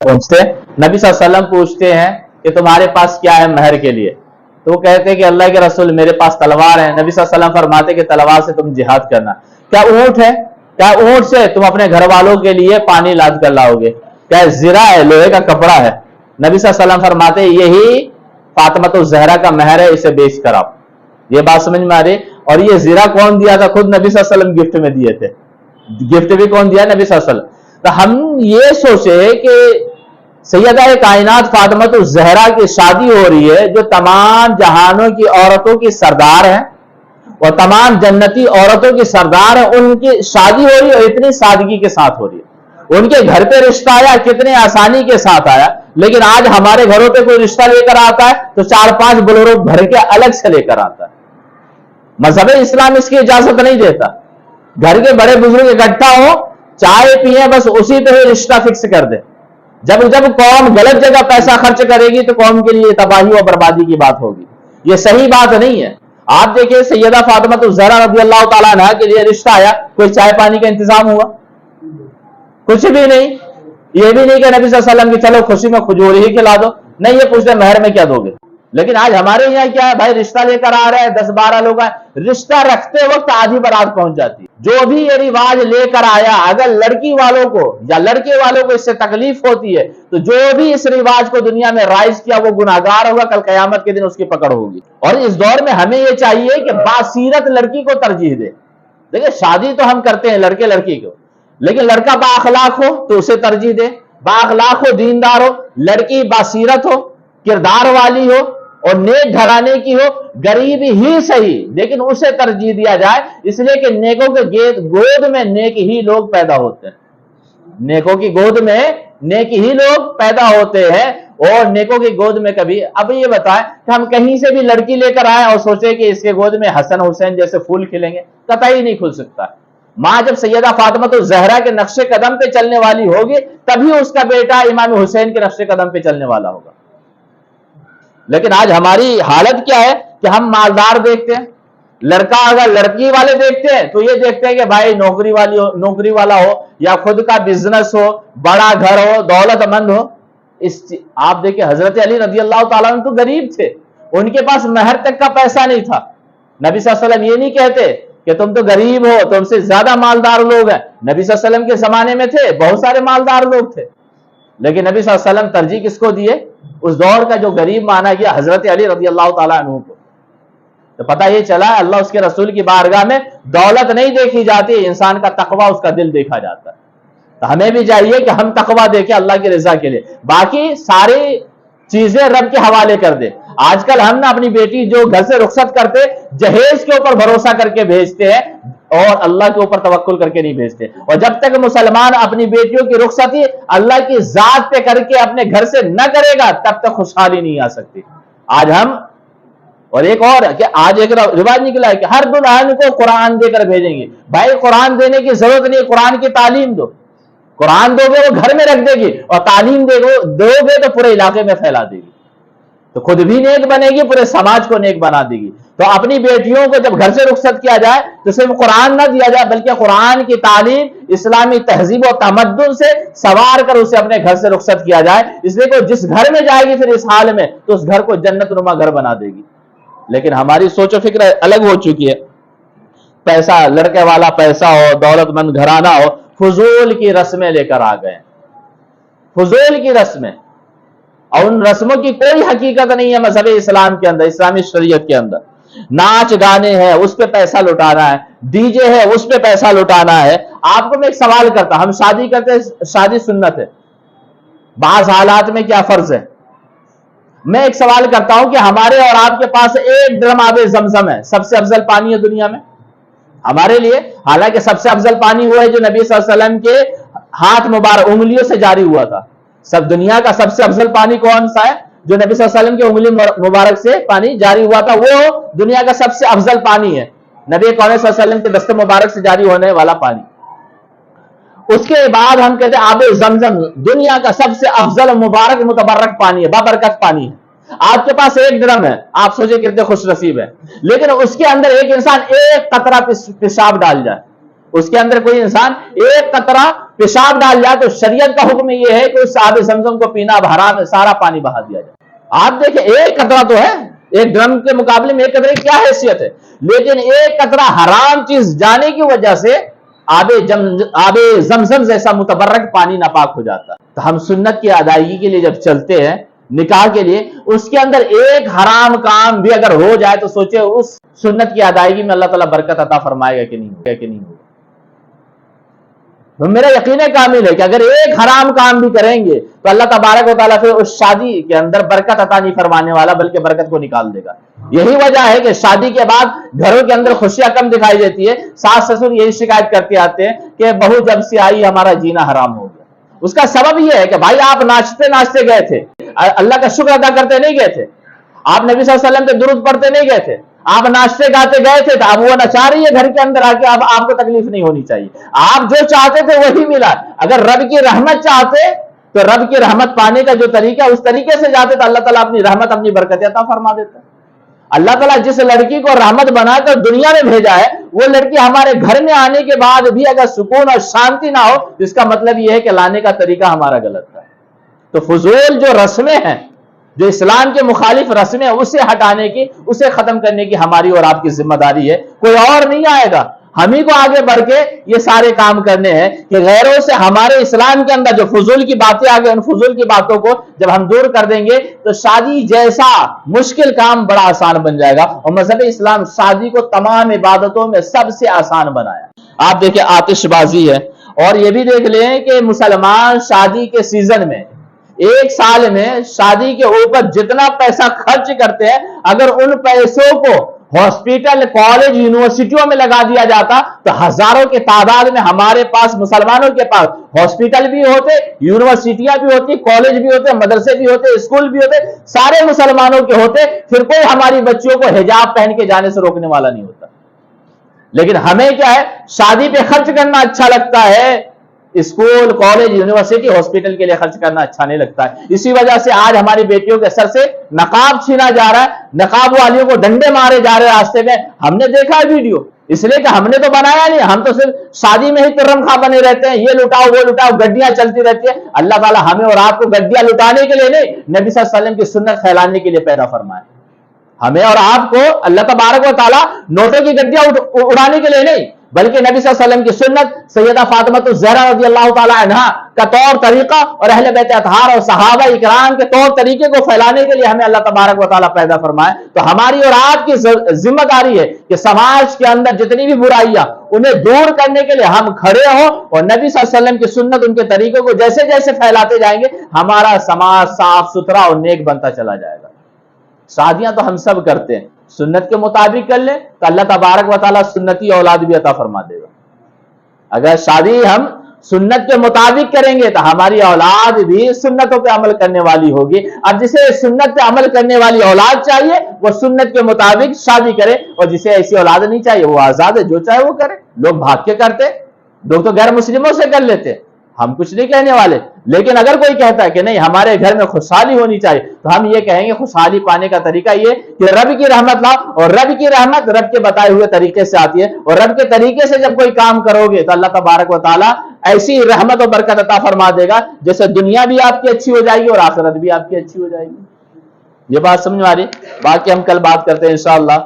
پہنچتے نبی صلی اللہ علیہ وسلم پوچھتے ہیں کہ تمہارے پاس کیا ہے مہر کے لیے؟ تو وہ کہتے ہیں کہ اللہ کے رسول میرے پاس تلوار ہے. نبی صلی اللہ علیہ وسلم فرماتے کہ تلوار سے تم جہاد کرنا. کیا اونٹ ہے؟ کیا اونٹ سے تم اپنے گھر والوں کے لیے پانی لاد کر لاؤ گے؟ کیا زرہ ہے؟ لوہے کا کپڑا ہے. نبی صلی اللہ علیہ وسلم فرماتے یہی فاطمہ الزہرا کا مہر ہے، اسے بیچ کر آؤ. یہ بات سمجھ میں آ رہی؟ اور یہ زرہ کون دیا تھا؟ خود نبی صلی اللہ علیہ وسلم گفٹ میں دیے تھے. گفٹ بھی کون دیا؟ نبی صلی اللہ علیہ وسلم. تو ہم یہ سوچے کہ سیدہ کائنات فاطمہ الزہرا کی شادی ہو رہی ہے جو تمام جہانوں کی عورتوں کی سردار ہیں اور تمام جنتی عورتوں کی سردار ہیں، ان کی شادی ہو رہی ہے اور اتنی سادگی کے ساتھ ہو رہی ہے. ان کے گھر پہ رشتہ آیا کتنے آسانی کے ساتھ آیا. لیکن آج ہمارے گھروں پہ کوئی رشتہ لے کر آتا ہے تو 4-5 بلورو بھر کے الگ سے لے کر آتا ہے. مذہب اسلام اس کی اجازت نہیں دیتا. گھر کے بڑے بزرگ اکٹھا ہو، چائے پیئیں، بس اسی پہ ہی رشتہ فکس کر دیں. جب قوم غلط جگہ پیسہ خرچ کرے گی تو قوم کے لیے تباہی اور بربادی کی بات ہوگی. یہ صحیح بات نہیں ہے. آپ دیکھیں سیدہ فاطمہ الزہرا رضی اللہ تعالیٰ عنہا کے لیے رشتہ آیا، کوئی چائے پانی کا انتظام ہوا؟ کچھ بھی نہیں. یہ بھی نہیں کہ نبی صلی اللہ علیہ وسلم کی چلو خوشی میں کھجور ہی کھلا دو. نہیں، یہ پوچھتے مہر میں کیا دو گے. لیکن آج ہمارے یہاں کیا ہے بھائی، رشتہ لے کر آ رہے ہیں 10-12 لوگ ہیں، رشتہ رکھتے وقت آدھی برات پہنچ جاتی ہے. جو بھی یہ رواج لے کر آیا، اگر لڑکی والوں کو یا لڑکے والوں کو اس سے تکلیف ہوتی ہے تو جو بھی اس رواج کو دنیا میں رائج کیا وہ گناہگار ہوگا. کل قیامت کے دن اس کی پکڑ ہوگی. اور اس دور میں ہمیں یہ چاہیے کہ باصیرت لڑکی کو ترجیح دے. دیکھیں شادی تو ہم کرتے ہیں لڑکے لڑکی کو، لیکن لڑکا با اخلاق ہو تو اسے ترجیح دے. با اخلاق ہو، دیندار ہو. لڑکی باصیرت ہو، کردار والی ہو اور نیک گھرانے کی ہو، غریب ہی صحیح لیکن اسے ترجیح دیا جائے. اس لیے کہ نیکوں کے گود میں نیک ہی لوگ پیدا ہوتے ہیں. نیکوں کی گود میں نیک ہی لوگ پیدا ہوتے ہیں اور نیکوں کی گود میں کبھی. اب یہ بتائیں کہ ہم کہیں سے بھی لڑکی لے کر آئے اور سوچے کہ اس کے گود میں حسن حسین جیسے پھول کھلیں گے، قطعی نہیں کھل سکتا. ماں جب سیدہ فاطمہ الزہرا کے نقش قدم پہ چلنے والی ہوگی تبھی اس کا بیٹا امام حسین کے نقش قدم پہ چلنے والا ہوگا. لیکن آج ہماری حالت کیا ہے کہ ہم مالدار دیکھتے ہیں. لڑکا اگر لڑکی والے دیکھتے ہیں تو یہ دیکھتے ہیں کہ بھائی نوکری والا ہو یا خود کا بزنس ہو، بڑا گھر ہو، دولت مند ہو. آپ دیکھیں حضرت علی رضی اللہ تعالیٰ عنہ تو غریب تھے، ان کے پاس مہر تک کا پیسہ نہیں تھا. نبی صلی اللہ علیہ وسلم یہ نہیں کہتے کہ تم تو غریب ہو، تم سے زیادہ مالدار لوگ ہیں. نبی صلی اللہ علیہ وسلم کے زمانے میں تھے بہت سارے مالدار لوگ تھے، لیکن نبی صلی اللہ علیہ وسلم ترجیح کس کو دیے؟ اس دور کا جو غریب مانا گیا حضرت علی رضی اللہ تعالیٰ عنہ کو. تو پتہ یہ چلا اللہ اس کے رسول کی بارگاہ میں دولت نہیں دیکھی جاتی، انسان کا تقوی، اس کا دل دیکھا جاتا ہے. تو ہمیں بھی چاہیے کہ ہم تقوی دیکھیں اللہ کی رضا کے لیے، باقی ساری چیزیں رب کے حوالے کر دیں. آج کل ہم نے اپنی بیٹی جو گھر سے رخصت کرتے جہیز کے اوپر بھروسہ کر کے بھیجتے ہیں اور اللہ کے اوپر توکل کر کے نہیں بھیجتے. اور جب تک مسلمان اپنی بیٹیوں کی رخصتی اللہ کی ذات پہ کر کے اپنے گھر سے نہ کرے گا تب تک خوشحالی نہیں آ سکتی. آج ہم اور ایک اور کہ آج ایک رواج نکلا ہے کہ ہر دلہن کو قرآن دے کر بھیجیں گے. بھائی قرآن دینے کی ضرورت نہیں، قرآن کی تعلیم دو. قرآن دو گے وہ گھر میں رکھ دے گی اور تعلیم دو گے تو پورے علاقے میں پھیلا دے گی، تو خود بھی نیک بنے گی، پورے سماج کو نیک بنا دے گی. تو اپنی بیٹیوں کو جب گھر سے رخصت کیا جائے تو صرف قرآن نہ دیا جائے بلکہ قرآن کی تعلیم اسلامی تہذیب و تمدن سے سوار کر اسے اپنے گھر سے رخصت کیا جائے. اس لیے کہ جس گھر میں جائے گی پھر اس حال میں تو اس گھر کو جنت نما گھر بنا دے گی. لیکن ہماری سوچ و فکر الگ ہو چکی ہے. پیسہ، لڑکے والا پیسہ ہو، دولت مند گھرانہ ہو، فضول کی رسمیں لے کر آ گئے. فضول کی رسمیں، اور ان رسموں کی کوئی حقیقت نہیں ہے مذہب اسلام کے اندر، اسلامی شریعت کے اندر. ناچ گانے ہیں اس پہ پیسہ لٹانا ہے، ڈی جے ہے اس پہ پیسہ لٹانا ہے. آپ کو میں ایک سوال کرتا، ہم شادی کرتے ہیں، شادی سنت ہے، بعض حالات میں کیا فرض ہے؟ میں ایک سوال کرتا ہوں کہ ہمارے اور آپ کے پاس 1 ڈرم آب زمزم ہے، سب سے افضل پانی ہے دنیا میں ہمارے لیے. حالانکہ سب سے افضل پانی ہوا ہے جو نبی صلی اللہ علیہ وسلم کے ہاتھ مبارک انگلیوں سے جاری ہوا تھا. سب دنیا کا سب سے افضل پانی کون سا ہے؟ جو نبی صلی اللہ علیہ وسلم کے انگلی مبارک سے پانی جاری ہوا تھا، وہ دنیا کا سب سے افضل پانی ہے، نبی کون صلی اللہ علیہ وسلم کے دست مبارک سے جاری ہونے والا پانی. اس کے بعد ہم کہتے ہیں آب زمزم دنیا کا سب سے افضل مبارک متبرک پانی ہے، بابرکت پانی ہے. آپ کے پاس 1 ڈرم ہے، آپ سوچے کتنے خوش نصیب ہے. لیکن اس کے اندر ایک انسان 1 قطرہ پیشاب ڈال جائے، اس کے اندر کوئی انسان 1 قطرہ پیشاب ڈال جائے تو شریعت کا حکم یہ ہے کہ اس آب زمزم کو پینا اب حرام ہے، سارا پانی بہا دیا جائے۔ آپ دیکھیں ایک قطرہ تو ہے، ایک ڈرم کے مقابلے میں ایک قطرے کی کیا حیثیت ہے، لیکن ایک قطرہ حرام چیز جانے کی وجہ سے آب زمزم جیسا متبرک پانی ناپاک ہو جاتا ہے۔ تو ہم سنت کی ادائیگی کے لیے جب چلتے ہیں نکاح کے لیے، اس کے اندر ایک حرام کام بھی اگر ہو جائے تو سوچے اس سنت کی ادائیگی میں اللہ تعالیٰ برکت عطا فرمائے گا کہ نہیں ہوگا۔ تو میرا یقین کامل ہے کہ اگر ایک حرام کام بھی کریں گے تو اللہ تبارک و تعالیٰ پھر اس شادی کے اندر برکت عطا نہیں فرمانے والا بلکہ برکت کو نکال دے گا۔ یہی وجہ ہے کہ شادی کے بعد گھروں کے اندر خوشیاں کم دکھائی دیتی ہے، ساس سسر یہی شکایت کرتے آتے ہیں کہ بہو جب سے آئی ہمارا جینا حرام ہو گیا۔ اس کا سبب یہ ہے کہ بھائی آپ ناچتے گئے تھے، اللہ کا شکر ادا کرتے نہیں گئے تھے، آپ نبی صلی اللہ علیہ وسلم پہ درود پڑھتے نہیں گئے تھے، آپ ناچتے گاتے گئے تھے، تو اب وہ نچا رہی ہے گھر کے اندر آ کے، اب آپ کو تکلیف نہیں ہونی چاہیے، آپ جو چاہتے تھے وہی ملا۔ اگر رب کی رحمت چاہتے تو رب کی رحمت پانے کا جو طریقہ اس طریقے سے جاتے تو اللہ تعالیٰ اپنی رحمت اپنی برکت عطا فرما دیتا۔ اللہ تعالیٰ جس لڑکی کو رحمت بنا کر دنیا میں بھیجا ہے وہ لڑکی ہمارے گھر میں آنے کے بعد بھی اگر سکون اور شانتی نہ ہو تو اس کا مطلب یہ ہے کہ لانے کا طریقہ ہمارا غلط ہے۔ تو فضول جو رسمیں ہیں، جو اسلام کے مخالف رسمیں ہیں، اسے ہٹانے کی، اسے ختم کرنے کی ہماری اور آپ کی ذمہ داری ہے، کوئی اور نہیں آئے گا۔ ہم ہی کو آگے بڑھ کے یہ سارے کام کرنے ہیں کہ غیروں سے ہمارے اسلام کے اندر جو فضول کی باتیں آ گئی ان فضول کی باتوں کو جب ہم دور کر دیں گے تو شادی جیسا مشکل کام بڑا آسان بن جائے گا۔ اور مذہب اسلام شادی کو تمام عبادتوں میں سب سے آسان بنایا۔ آپ دیکھیں آتش بازی ہے، اور یہ بھی دیکھ لیں کہ مسلمان شادی کے سیزن میں ایک سال میں شادی کے اوپر جتنا پیسہ خرچ کرتے ہیں، اگر ان پیسوں کو ہاسپٹل، کالج، یونیورسٹیوں میں لگا دیا جاتا تو ہزاروں کے تعداد میں ہمارے پاس مسلمانوں کے پاس ہاسپٹل بھی ہوتے، یونیورسٹیاں بھی ہوتی، کالج بھی ہوتے، مدرسے بھی ہوتے، اسکول بھی ہوتے، سارے مسلمانوں کے ہوتے، پھر کوئی ہماری بچیوں کو حجاب پہن کے جانے سے روکنے والا نہیں ہوتا۔ لیکن ہمیں کیا ہے، شادی پہ خرچ کرنا اچھا لگتا ہے، اسکول، کالج، یونیورسٹی، ہاسپٹل کے لیے خرچ کرنا اچھا نہیں لگتا ہے۔ اسی وجہ سے آج ہماری بیٹیوں کے سر سے نقاب چھینا جا رہا ہے، نقاب والیوں کو ڈنڈے مارے جا رہے راستے میں، ہم نے دیکھا ویڈیو، اس لیے کہ ہم نے تو بنایا نہیں، ہم تو صرف شادی میں ہی ترم خواہ بنے رہتے ہیں، یہ لٹاؤ وہ لٹاؤ، گڈیاں چلتی رہتی ہے۔ اللہ تعالیٰ ہمیں اور آپ کو گڈیاں لٹانے کے لیے نہیں، نبی صلی اللہ علیہ وسلم کی سنت پھیلانے کے لیے پیدا فرمائے۔ ہمیں اور آپ کو اللہ تبارک و تعالیٰ نوٹوں کی گڈیاں اڑانے کے لیے نہیں، بلکہ نبی صلی اللہ علیہ وسلم کی سنت، سیدہ فاطمہ الزہرا رضی اللہ تعالی عنہا کا طور طریقہ اور اہل بیت اطہار اور صحابہ اکرام کے طور طریقے کو پھیلانے کے لیے ہمیں اللہ تبارک و تعالیٰ پیدا فرمائے۔ تو ہماری اور آپ کی ذمہ داری ہے کہ سماج کے اندر جتنی بھی برائیاں انہیں دور کرنے کے لیے ہم کھڑے ہوں، اور نبی صلی اللہ علیہ وسلم کی سنت، ان کے طریقوں کو جیسے جیسے پھیلاتے جائیں گے ہمارا سماج صاف ستھرا اور نیک بنتا چلا جائے گا۔ شادیاں تو ہم سب کرتے ہیں، سنت کے مطابق کر لیں تو اللہ تبارک و تعالیٰ سنتی اولاد بھی عطا فرما دے گا۔ اگر شادی ہم سنت کے مطابق کریں گے تو ہماری اولاد بھی سنتوں پہ عمل کرنے والی ہوگی۔ اب جسے سنت پہ عمل کرنے والی اولاد چاہیے وہ سنت کے مطابق شادی کرے، اور جسے ایسی اولاد نہیں چاہیے وہ آزاد ہے، جو چاہے وہ کرے۔ لوگ بھاگ کے کرتے، لوگ تو غیر مسلموں سے کر لیتے، ہم کچھ نہیں کہنے والے۔ لیکن اگر کوئی کہتا ہے کہ نہیں ہمارے گھر میں خوشحالی ہونی چاہیے تو ہم یہ کہیں گے خوشحالی پانے کا طریقہ یہ کہ رب کی رحمت لاؤ، اور رب کی رحمت رب کے بتائے ہوئے طریقے سے آتی ہے، اور رب کے طریقے سے جب کوئی کام کرو گے تو اللہ تبارک و تعالیٰ ایسی رحمت و برکت عطا فرما دے گا جیسے دنیا بھی آپ کی اچھی ہو جائے گی اور آخرت بھی آپ کی اچھی ہو جائے گی۔ یہ بات سمجھ میں آ رہی؟ باقی ہم کل بات کرتے ہیں انشاءاللہ۔